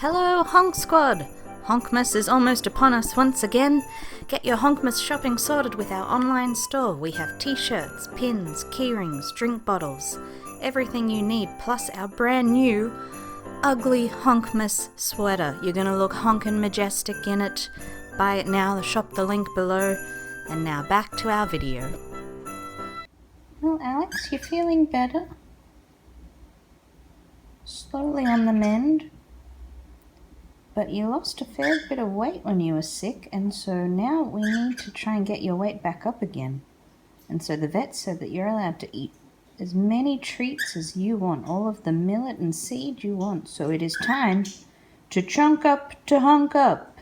Hello, Honk Squad! Honkmas is almost upon us once again. Get your Honkmas shopping sorted with our online store. We have t-shirts, pins, keyrings, drink bottles, everything you need, plus our brand new ugly Honkmas sweater. You're gonna look honkin' majestic in it. Buy it now, shop the link below. And now back to our video. Well, Alex, you feeling better? Slowly on the mend. But you lost a fair bit of weight when you were sick, and so now we need to try and get your weight back up again. And so the vet said that you're allowed to eat as many treats as you want, all of the millet and seed you want. So it is time to chunk up to honk up.